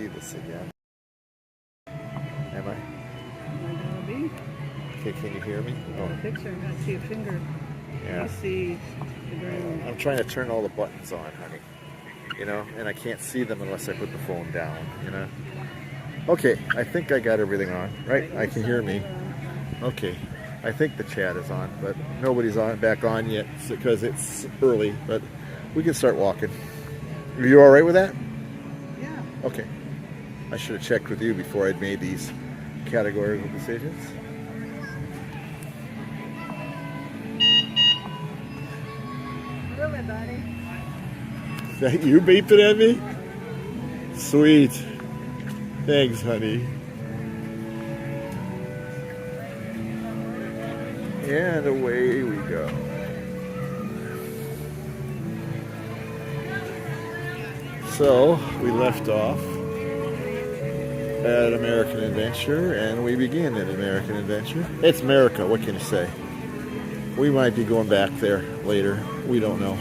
see this again. Am I? Might be. Okay, can you hear me? Oh. The picture, I see a finger. Yeah. I see the green. I'm trying to turn all the buttons on, honey. You know, and I can't see them unless I put the phone down, you know? Okay, I think I got everything on, right? I can hear me. Okay, I think the chat is on, but nobody's back on yet because it's early, but we can start walking. Are you all right with that? Yeah. Okay. I should have checked with you before I'd made these categorical decisions. Move it, buddy. Is that you beeping at me? Sweet. Thanks, honey. And away we go. So, we left off at American Adventure, and we begin at American Adventure. It's America, what can you say? We might be going back there later. We don't know.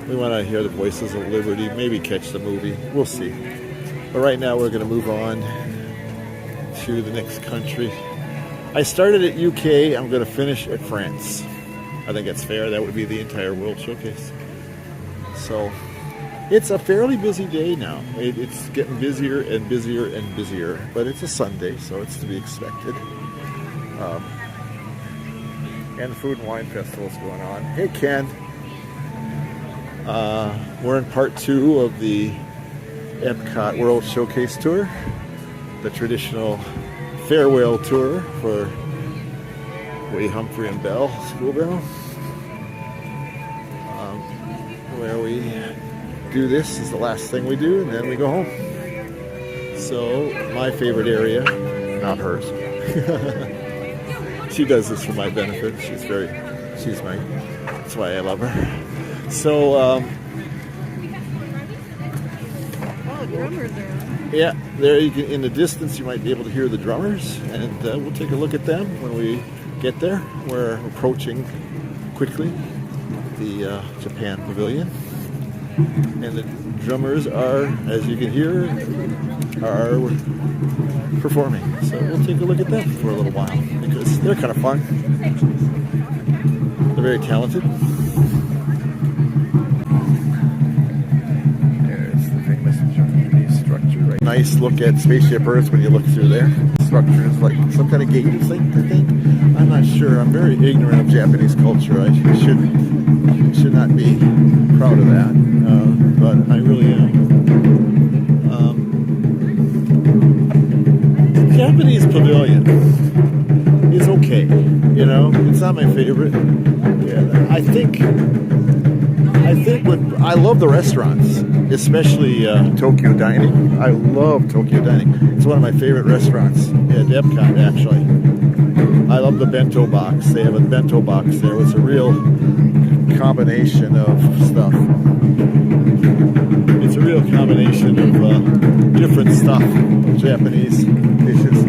We want to hear the Voices of Liberty, maybe catch the movie. We'll see. But right now we're going to move on to the next country. I started at UK. I'm going to finish at France. I think that's fair. That would be the entire World Showcase. So it's a fairly busy day now. It's getting busier and busier and busier. But it's a Sunday, so it's to be expected. And the Food and Wine Festival is going on. Hey, Ken. We're in part 2 of the Epcot World Showcase Tour, the traditional farewell tour for Way Humphrey and Bell, School Bell, where we do this is the last thing we do, and then we go home. So my favorite area, not hers. She does this for my benefit. That's why I love her. So, oh, drummers there. Yeah, there you can, in the distance you might be able to hear the drummers, and we'll take a look at them when we get there. We're approaching quickly the Japan Pavilion, and the drummers are, as you can hear, are performing. So we'll take a look at them for a little while because they're kind of fun. They're very talented. Nice look at Spaceship Earth when you look through there. Structure is like some kind of gate thing, I think. I'm not sure. I'm very ignorant of Japanese culture. I should not be proud of that, but I really am. The Japanese pavilion is okay. You know, it's not my favorite. Yeah, I think when I love the restaurants, especially Tokyo Dining. I love Tokyo Dining. It's one of my favorite restaurants at Epcot, actually. I love the bento box. They have a bento box there. It's a real combination of stuff. It's a real combination of different stuff, Japanese dishes.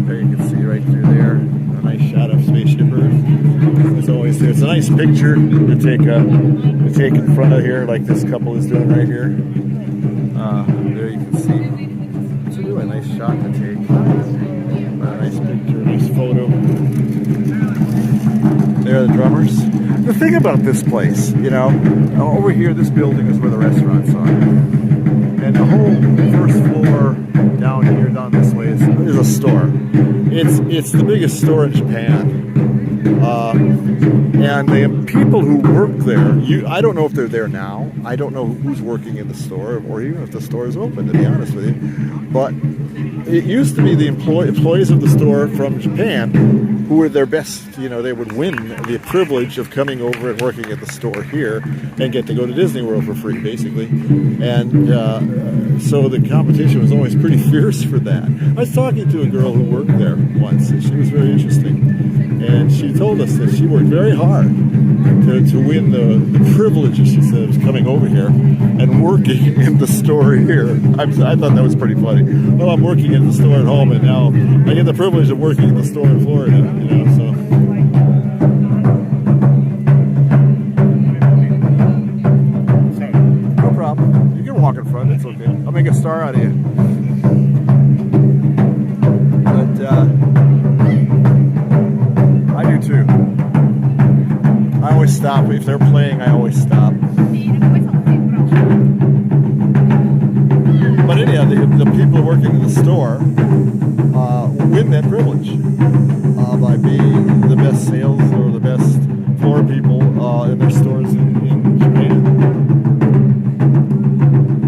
There you can see right through there. A nice shot of Spaceship Earth. As always, there's a nice picture to take in front of here, like this couple is doing right here. There you can see. It's a really nice shot to take. A nice picture, a nice photo. There are the drummers. The thing about this place, you know, over here, this building is where the restaurants are. And the whole first floor down here, down this way, is a store. It's the biggest store in Japan. And the people who work there, I don't know if they're there now. I don't know who's working in the store or even if the store is open, to be honest with you. But it used to be the employees of the store from Japan who were their best, you know, they would win the privilege of coming over and working at the store here and get to go to Disney World for free, basically. And so the competition was always pretty fierce for that. I was talking to a girl who worked there once, and she was very interesting. And she told us that she worked very hard to win the privileges, she said, of coming over here and working in the store here. I thought that was pretty funny. Well, I'm working in the store at home, and now I get the privilege of working in the store in Florida, you know, so. No problem. You can walk in front. It's okay. I'll make a star out of you. But I do too. I always stop. If they're playing, I always stop. But anyhow, the people working in the store win that privilege by being the best sales or the best floor people in their stores in Japan.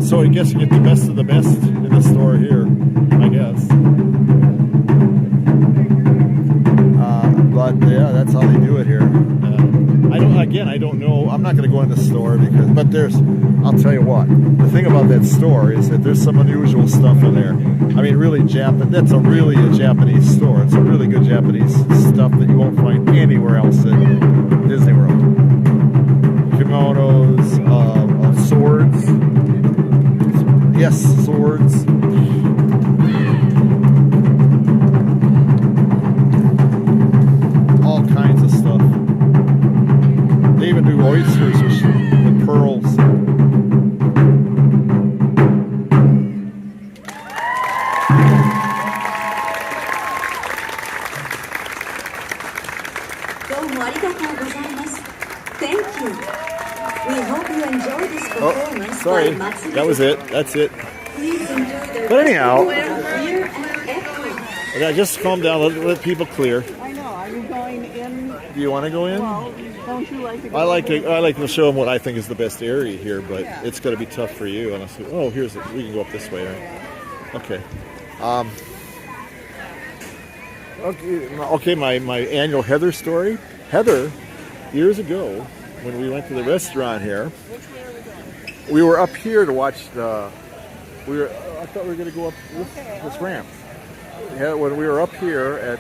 So I guess you get the best of the best in the store here, I guess. But yeah, that's how they do it here. I don't know. I'm not going to go in the store but I'll tell you what. The thing about that store is that there's some unusual stuff in there. I mean, really that's really a Japanese store. It's a really good Japanese stuff that you won't find anywhere else at Disney World. Kimonos, swords. Yes, swords. All kinds of stuff. They even do oysters with pearls. Thank you. We hope you enjoy this performance. Sorry, that was it. That's it. Please enjoy the But anyhow, here at Epcot. just calm down. Let people clear. I know. Are you going in? Do you want to go in? Well, don't you like to go I like to show them what I think is the best area here, but it's going to be tough for you. Unless we can go up this way, right? Okay. Okay. My annual Heather story. Heather, years ago, when we went to the restaurant here, we were up here to watch I thought we were going to go up this ramp. Yeah, when we were up here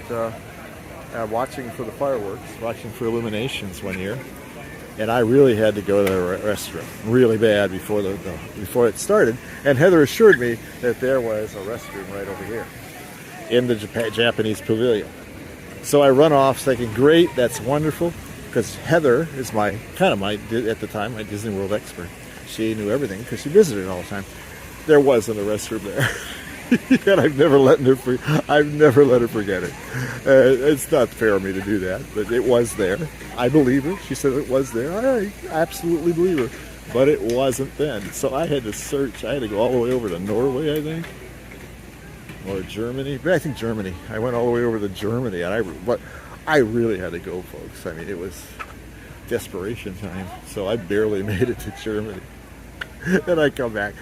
at watching for the fireworks, watching for illuminations one year, and I really had to go to the restroom really bad before it started. And Heather assured me that there was a restroom right over here in the Japanese pavilion. So I run off thinking, great, that's wonderful, because Heather is at the time, my Disney World expert. She knew everything because she visited all the time. There wasn't a restroom there. And I've never let her forget it. It's not fair of me to do that, but it was there. I believe her. She said it was there. I absolutely believe her. But it wasn't then. So I had to search. I had to go all the way over to Norway, I think, or Germany. But I think Germany. I went all the way over to Germany, but I really had to go, folks. I mean, it was desperation time. So I barely made it to Germany. And I come back.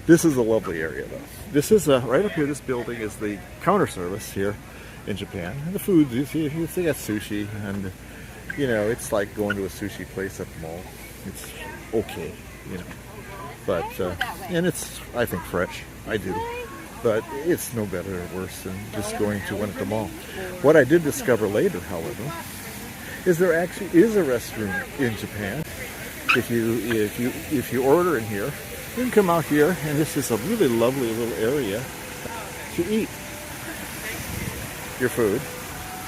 This is a lovely area, though. This is right up here. This building is the counter service here in Japan. And the food, they got sushi, and it's like going to a sushi place at the mall. It's okay, but and it's, I think, fresh. I do, but it's no better or worse than just going to one at the mall. What I did discover later, however, is there actually is a restroom in Japan. If you order in here, you can come out here, and this is a really lovely little area to eat your food.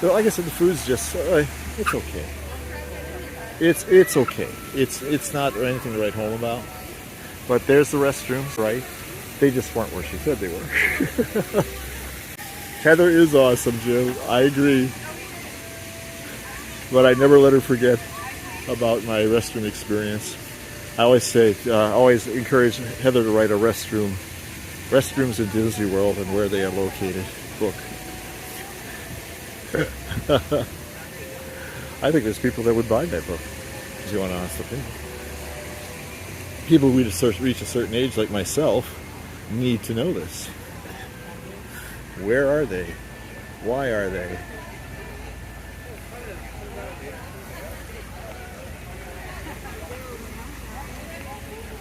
But like I said, the food's just it's okay. It's okay. It's not anything to write home about. But there's the restrooms, right? They just weren't where she said they were. Heather is awesome, Jim. I agree. But I never let her forget about my restroom experience. I always always encourage Heather to write a restrooms in Disney World and where they are located book. I think there's people that would buy that book, if you want an honest opinion. People who reach a certain age, like myself, need to know this. Where are they? Why are they?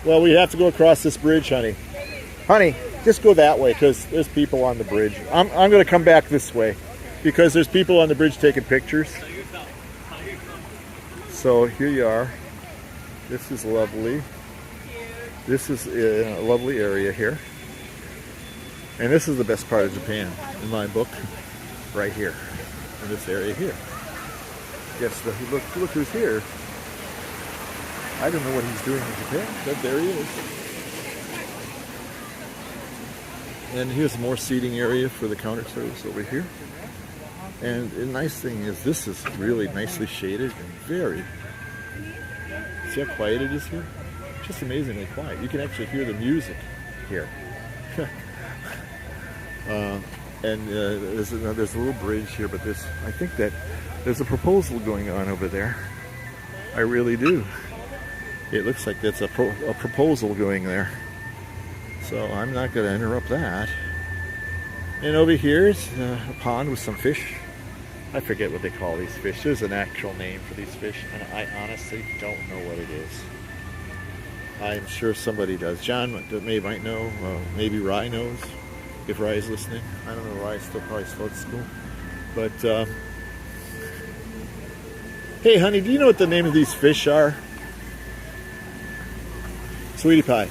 Well, we have to go across this bridge, honey. Honey, just go that way because there's people on the bridge. I'm going to come back this way because there's people on the bridge taking pictures. So here you are. This is lovely. This is a lovely area here. And this is the best part of Japan, in my book, right here, in this area here. Look who's here. I don't know what he's doing in Japan, but there he is. And here's more seating area for the counter service over here. And the nice thing is this is really nicely shaded and very, see how quiet it is here? Just amazingly quiet. You can actually hear the music here. There's a little bridge here, but I think that there's a proposal going on over there. I really do. It looks like that's a proposal going there. So I'm not going to interrupt that. And over here is a pond with some fish. I forget what they call these fish. There's an actual name for these fish, and I honestly don't know what it is. I'm sure somebody does. John might know. Maybe Rye knows, if Rye's listening. I don't know. Rye's probably still at school. But, hey, honey, do you know what the name of these fish are? Sweetie Pie.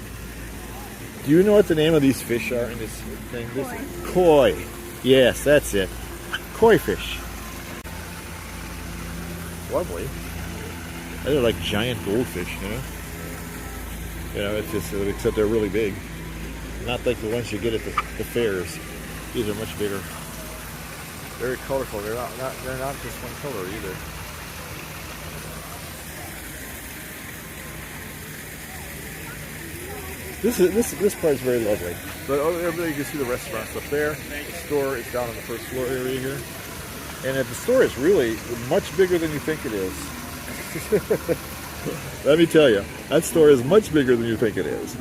Do you know what the name of these fish are in this thing? This koi. Yes, that's it. Koi fish. Lovely. They're like giant goldfish, you know? You know, it's just, except they're really big. Not like the ones you get at the fairs. These are much bigger. Very colorful. They're not just one color either. This part is very lovely. But everybody, you can see the restaurants up there. The store is down on the first floor area here. And the store is really much bigger than you think it is. Let me tell you, that store is much bigger than you think it is.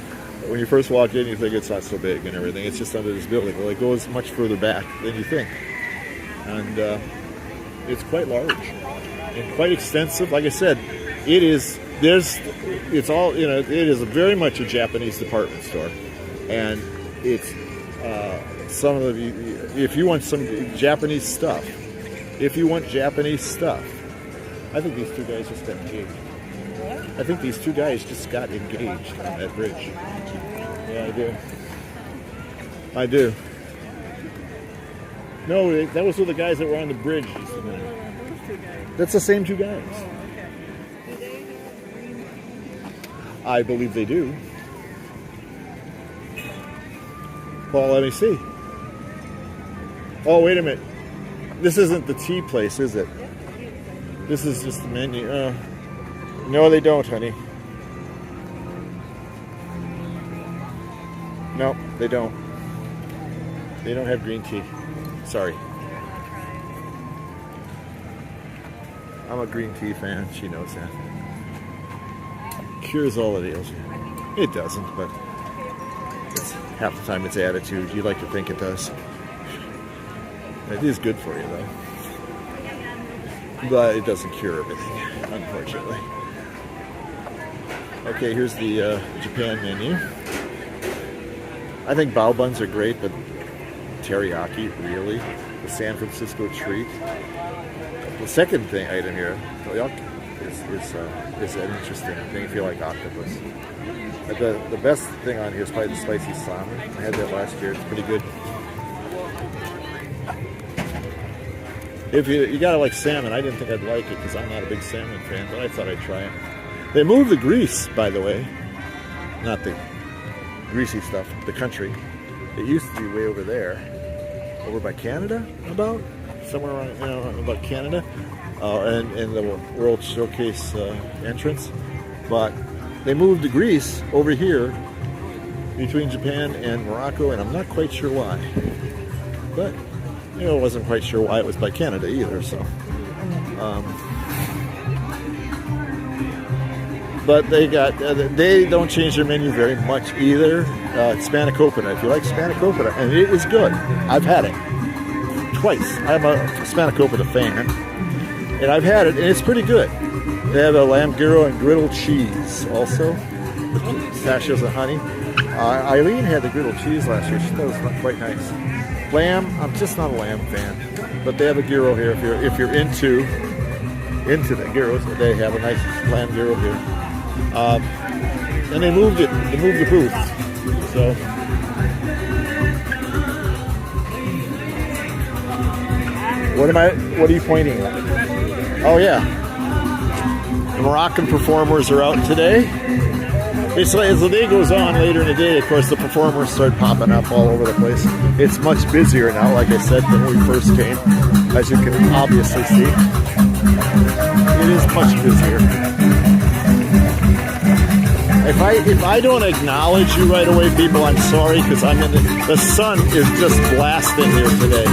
When you first walk in, you think it's not so big and everything. It's just under this building. Well, it goes much further back than you think. And it's quite large and quite extensive. Like I said, it is very much a Japanese department store. And it's if you want some Japanese stuff, I think these two guys just got engaged. I think these two guys just got engaged on that bridge. Yeah, I do. No, that was with the guys that were on the bridge. That's the same two guys. I believe they do. Well, let me see. Oh, wait a minute. This isn't the tea place, is it? This is just the menu. No, they don't, honey. No, they don't. They don't have green tea. Sorry. I'm a green tea fan. She knows that. Cures all the ills. It doesn't, but half the time it's attitude. You like to think it does. It is good for you, though. But it doesn't cure everything, unfortunately. Okay, here's the Japan menu. I think bao buns are great, but teriyaki, really. The San Francisco treat. The second item here is an interesting thing if you like octopus. But the best thing on here is probably the spicy salmon. I had that last year. It's pretty good. If you gotta like salmon, I didn't think I'd like it because I'm not a big salmon fan, but I thought I'd try it. They moved the grease, by the way. Not the greasy stuff, the country. It used to be way over there. Over by Canada, about? Somewhere around, about Canada. And the World Showcase entrance. But they moved the grease over here between Japan and Morocco, and I'm not quite sure why. But, I wasn't quite sure why it was by Canada either, so. But they don't change their menu very much either. It's spanakopita. If you like spanakopita, and it is good. I've had it twice. I'm a spanakopita fan, and I've had it, and it's pretty good. They have a lamb gyro and griddled cheese also, with pistachios and honey. Eileen had the griddled cheese last year. She thought it was quite nice. Lamb, I'm just not a lamb fan, but they have a gyro here. If you're into the gyros, they have a nice lamb gyro here. And they moved the booth. So what are you pointing at? Oh yeah. The Moroccan performers are out today. Basically, as the day goes on later in the day, of course, the performers start popping up all over the place. It's much busier now, like I said, than when we first came, as you can obviously see. It is much busier. If I don't acknowledge you right away, people, I'm sorry, because the sun is just blasting here today.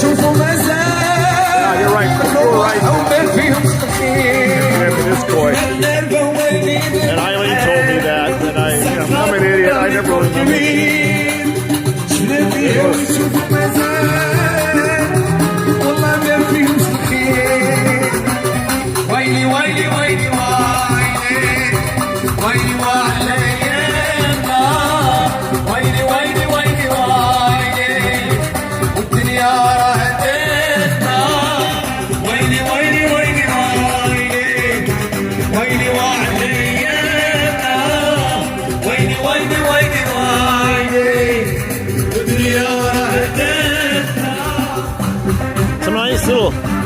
Yeah, you're right. You're right. This boy. And Eileen told me that, and I'm an idiot. I never remember.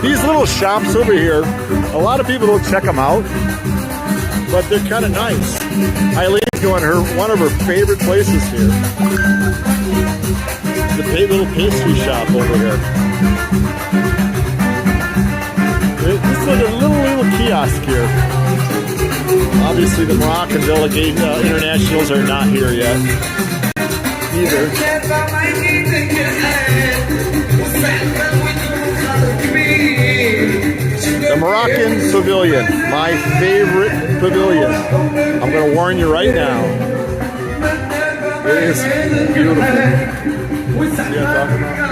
These little shops over here, a lot of people don't check them out, but they're kind of nice. Eileen's going one of her favorite places here. The little pastry shop over here. It's like a little kiosk here. Obviously the Moroccan delegate internationals are not here yet either. The Moroccan Pavilion, my favorite pavilion. I'm going to warn you right now. It is beautiful. See what I'm talking about?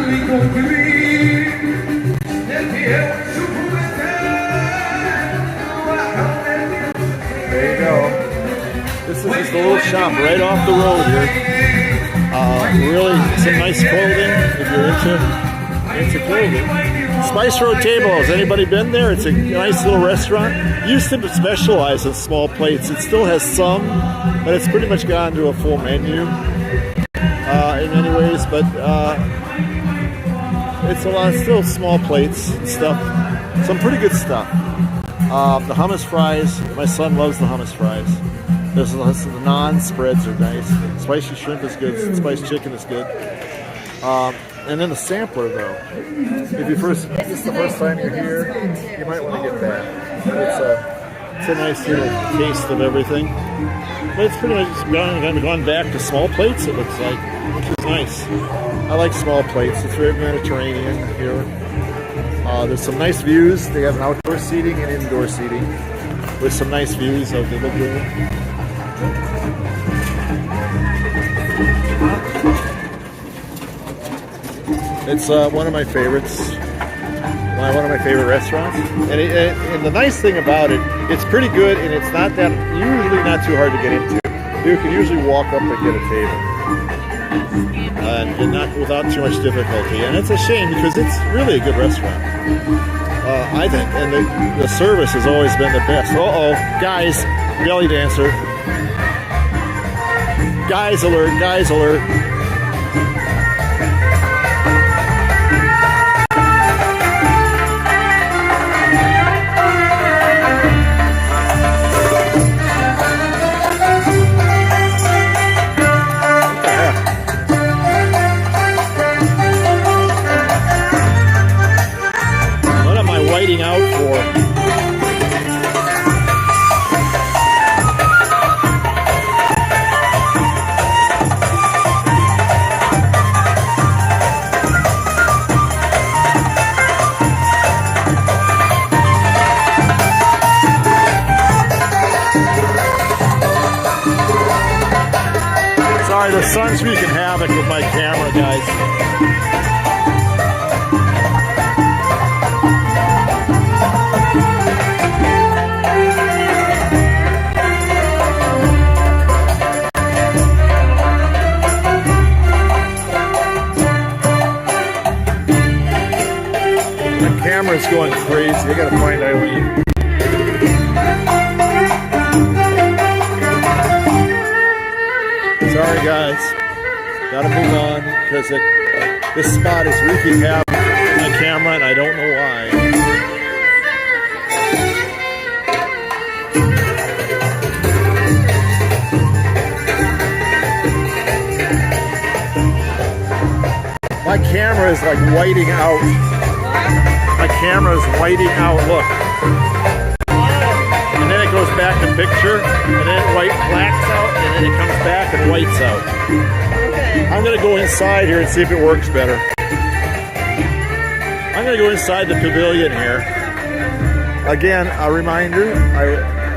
There you go. This is just a little shop right off the road here. Really, some nice clothing if you're into clothing. Spice Road Table, has anybody been there? It's a nice little restaurant. Used to specialize in small plates. It still has some, but it's pretty much gone to a full menu in many ways. But it's a lot of still small plates and stuff. Some pretty good stuff. The hummus fries, my son loves the hummus fries. The naan spreads are nice. Spicy shrimp is good. Spiced chicken is good. And then the sampler, though. If this is the first time you're here, you might want to get that. It's a nice little taste of everything. But it's pretty much gone back to small plates, it looks like, which is nice. I like small plates. It's very Mediterranean here. There's some nice views. They have an outdoor seating and indoor seating with some nice views of the lagoon. It's one of my favorites. One of my favorite restaurants. And the nice thing about it, it's pretty good, and it's usually not too hard to get into. You can usually walk up and get a table, and not without too much difficulty. And it's a shame because it's really a good restaurant, I think. And the service has always been the best. Guys, belly dancer. Guys alert! Guys alert! Out for sorry, the sun's wreaking havoc with my camera, guys. Camera's going crazy. I gotta find Eileen. Sorry, guys. Gotta move on because this spot is wreaking havoc on my camera, and I don't know why. My camera is like whiting out. My camera is whiting out. Look. And then it goes back to picture, and then it blacks out, and then it comes back and whites out. Okay. I'm gonna go inside here and see if it works better. I'm gonna go inside the pavilion here. Again, a reminder,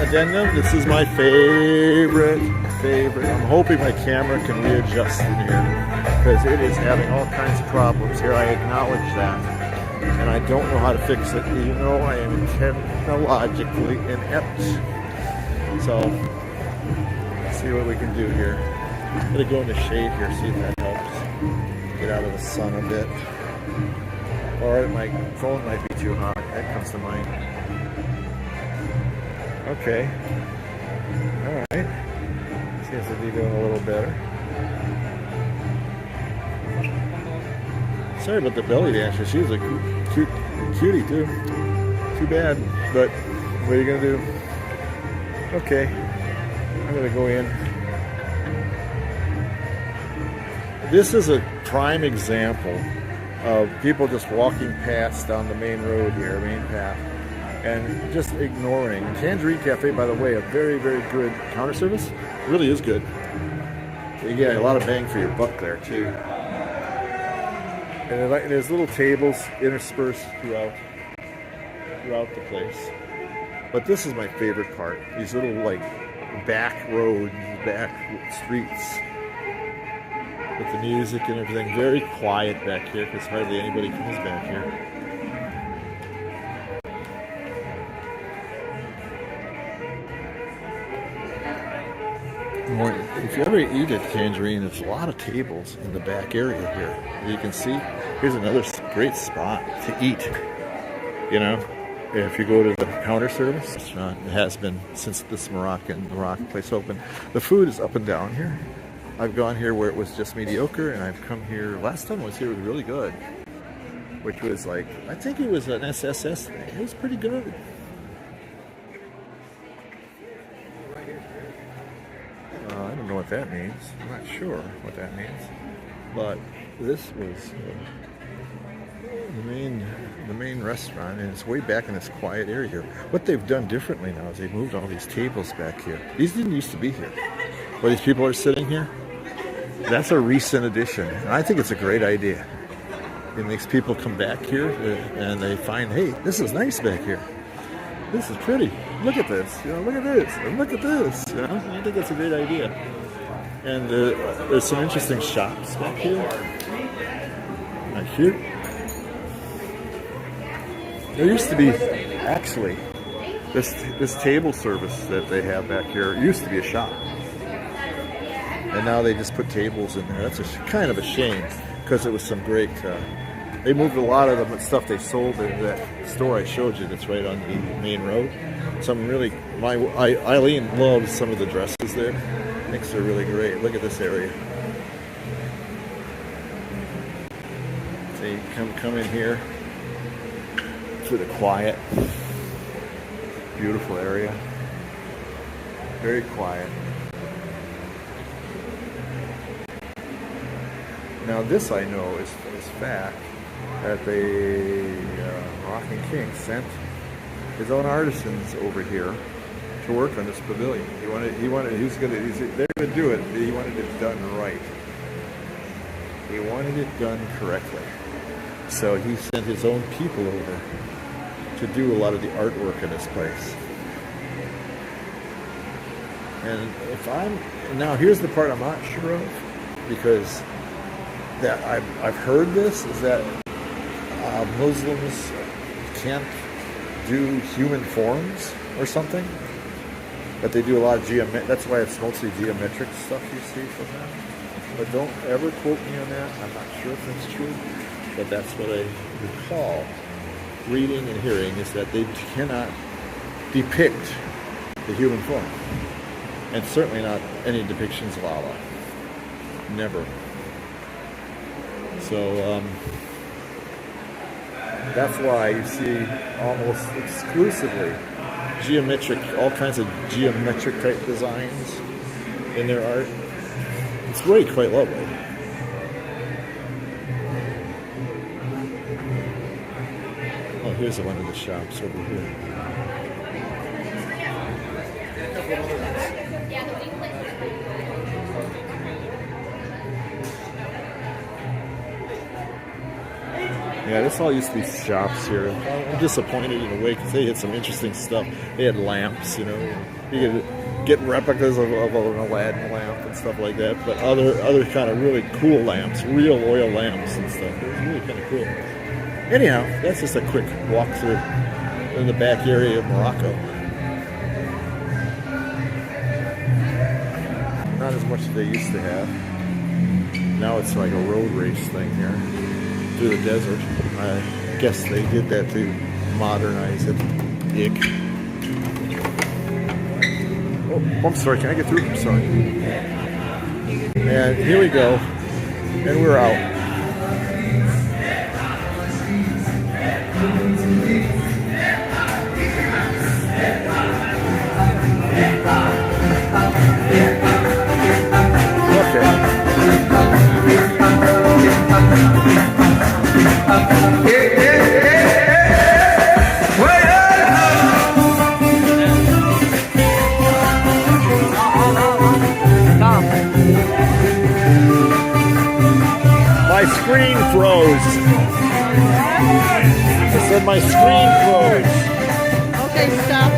addendum, this is my favorite. I'm hoping my camera can readjust in here because it is having all kinds of problems here. I acknowledge that. And I don't know how to fix it, even though I am technologically inept. So, let's see what we can do here. I'm gonna go in the shade here, see if that helps. Get out of the sun a bit. Or my phone might be too hot. That comes to mind. Okay. Alright. Seems to be doing a little better. Sorry about the belly dancer. She was a cutie too. Too bad, but what are you gonna do? Okay, I'm gonna go in. This is a prime example of people just walking past down the main road here, main path, and just ignoring. Tangerine Cafe, by the way, a very, very good counter service. Really is good. You get a lot of bang for your buck there too. And there's little tables interspersed throughout the place. But this is my favorite part. These little like back roads, back streets with the music and everything. Very quiet back here because hardly anybody comes back here. If you ever eat at Tangerine, there's a lot of tables in the back area here. You can see, here's another great spot to eat. You know, if you go to the counter service restaurant, it has been since this Moroccan place opened. The food is up and down here. I've gone here where it was just mediocre, and I've come here, last time I was here, it was really good. Which was like, I think it was an SSS thing. It was pretty good. I don't know what that means. I'm not sure what that means. But this was the main restaurant, and it's way back in this quiet area here. What they've done differently now is they've moved all these tables back here. These didn't used to be here. Where these people are sitting here, that's a recent addition. And I think it's a great idea. It makes people come back here and they find, hey, this is nice back here. This is pretty. Look at this. You know, look at this. And look at this. You know, I think that's a great idea. And there's some interesting shops back here. Right here. There used to be, actually, this table service that they have back here used to be a shop. And now they just put tables in there. That's kind of a shame because it was some great. They moved a lot of the stuff they sold in that store I showed you that's right on the main road. Some really, Eileen loves some of the dresses there. Thinks they're really great. Look at this area. So you come in here to the quiet, beautiful area. Very quiet. Now this I know is fact that the Moroccan King sent his own artisans over here to work on they're gonna do it, but he wanted it done right. He wanted it done correctly. So he sent his own people over to do a lot of the artwork in this place. And now here's the part I'm not sure of, because that I've heard this is that Muslims can't do human forms or something, but they do a lot of that's why it's mostly geometric stuff you see from them. But don't ever quote me on that. I'm not sure if that's true, but that's what I recall reading and hearing, is that they cannot depict the human form, and certainly not any depictions of Allah. Never. So that's why you see almost exclusively all kinds of geometric type designs in their art. It's really quite lovely. Oh, here's one of the shops over here. Yeah, this all used to be shops here. I'm disappointed in a way because they had some interesting stuff. They had lamps, you know. You could get replicas of an Aladdin lamp and stuff like that, but other kind of really cool lamps, real oil lamps and stuff. It was really kind of cool. Anyhow, that's just a quick walkthrough in the back area of Morocco. Not as much as they used to have. Now it's like a road race thing here through the desert. I guess they did that to modernize it. Ick. Oh, I'm sorry. Can I get through? I'm sorry. And here we go. And we're out. My screen froze. I said my screen froze. Okay, stop.